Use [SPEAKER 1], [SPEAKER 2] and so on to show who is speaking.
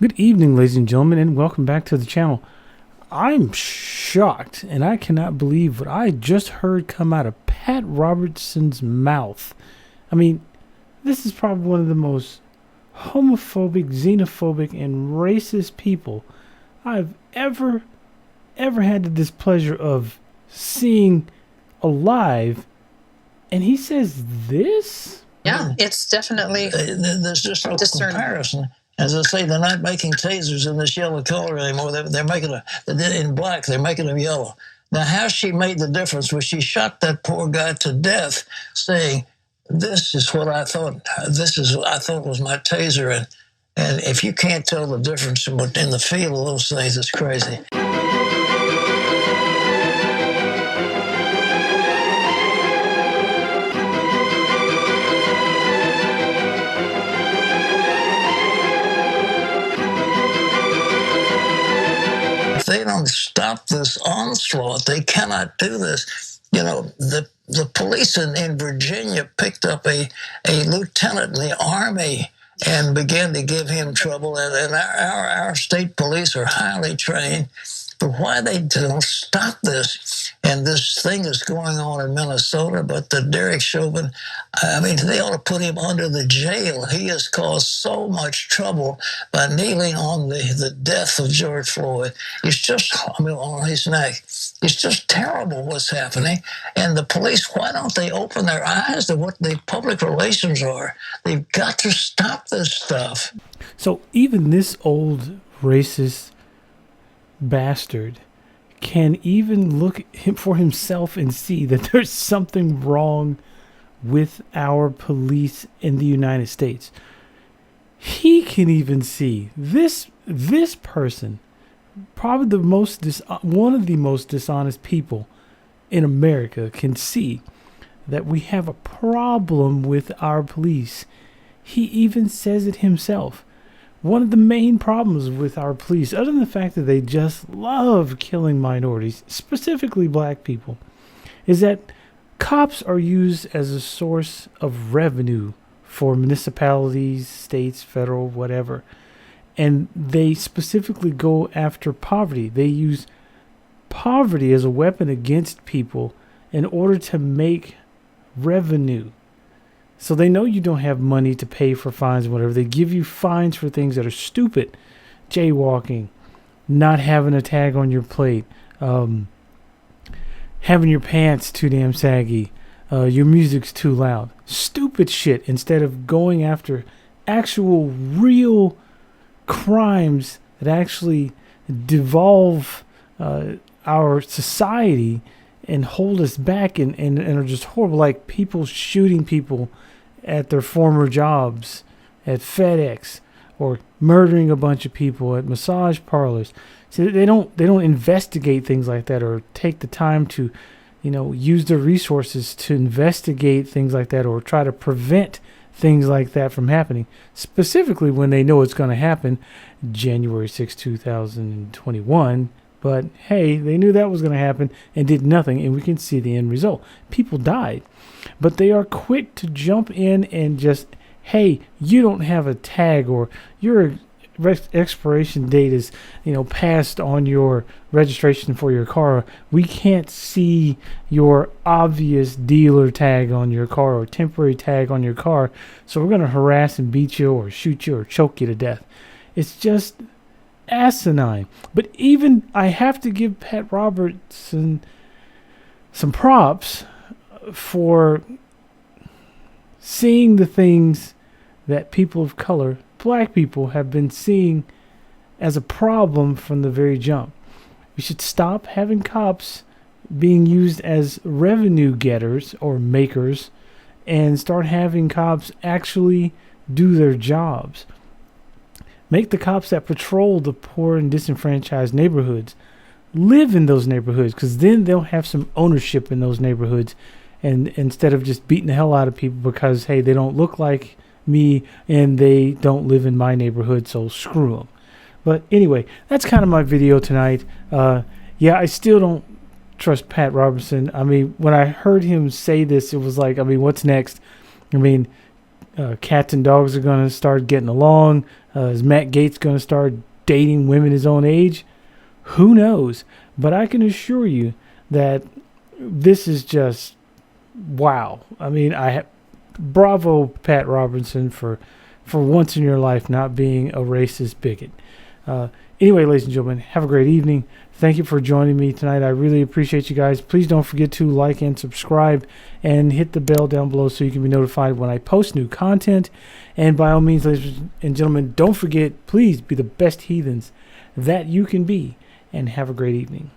[SPEAKER 1] Good evening, ladies and gentlemen, and welcome back to the channel. I'm shocked, and I cannot believe what I just heard come out of Pat Robertson's mouth. I mean, this is probably one of the most homophobic, xenophobic, and racist people I've ever had the displeasure of seeing alive. And he says this?
[SPEAKER 2] Yeah, it's definitely
[SPEAKER 3] there's just no comparison. As I say, they're not making tasers in this yellow color anymore. They're making them in black. They're making them yellow. Now, how she made the difference was she shot that poor guy to death, saying, "This is what I thought. This is what I thought was my taser." And if you can't tell the difference in the feel of those things, it's crazy. If they don't stop this onslaught, they cannot do this. You know, the police in Virginia picked up a lieutenant in the Army and began to give him trouble. And our state police are highly trained. But why they don't stop this? And this thing is going on in Minnesota, but the Derek Chauvin, I mean, they ought to put him under the jail. He has caused so much trouble by kneeling on the death of George Floyd. It's just, on his neck. It's just terrible what's happening. And the police, why don't they open their eyes to what the public relations are? They've got to stop this stuff.
[SPEAKER 1] So even this old racist bastard can even look for himself and see that there's something wrong with our police in the United States. He can even see this person, probably one of the most dishonest people in America, can see that we have a problem with our police. He even says it himself. One of the main problems with our police, other than the fact that they just love killing minorities, specifically black people, is that cops are used as a source of revenue for municipalities, states, federal, whatever. And they specifically go after poverty. They use poverty as a weapon against people in order to make revenue. So they know you don't have money to pay for fines and whatever. They give you fines for things that are stupid. Jaywalking, not having a tag on your plate, having your pants too damn saggy, your music's too loud. Stupid shit, instead of going after actual real crimes that actually devolve our society and hold us back and are just horrible, like people shooting people at their former jobs at FedEx, or murdering a bunch of people at massage parlors. So they don't investigate things like that, or take the time to, use their resources to investigate things like that, or try to prevent things like that from happening, specifically when they know it's going to happen January 6, 2021. But hey, they knew that was going to happen and did nothing, and we can see the end result. People died. But they are quick to jump in and just, hey, you don't have a tag, or your expiration date is, passed on your registration for your car. We can't see your obvious dealer tag on your car or temporary tag on your car, so we're going to harass and beat you or shoot you or choke you to death. It's just asinine. But even I have to give Pat Robertson some props for seeing the things that people of color, black people, have been seeing as a problem from the very jump. We should stop having cops being used as revenue getters or makers, and start having cops actually do their jobs. Make the cops that patrol the poor and disenfranchised neighborhoods live in those neighborhoods, because then they'll have some ownership in those neighborhoods, and instead of just beating the hell out of people because, hey, they don't look like me and they don't live in my neighborhood, so screw them. But anyway, that's kind of my video tonight. Yeah, I still don't trust Pat Robertson. I mean, when I heard him say this, it was like, what's next? cats and dogs are going to start getting along? Is Matt Gaetz going to start dating women his own age? Who knows? But I can assure you that this is just wow. I mean, bravo, Pat Robertson, for once in your life not being a racist bigot. Anyway, ladies and gentlemen, have a great evening. Thank you for joining me tonight. I really appreciate you guys. Please don't forget to like and subscribe and hit the bell down below so you can be notified when I post new content. And by all means, ladies and gentlemen, don't forget, please be the best heathens that you can be, and have a great evening.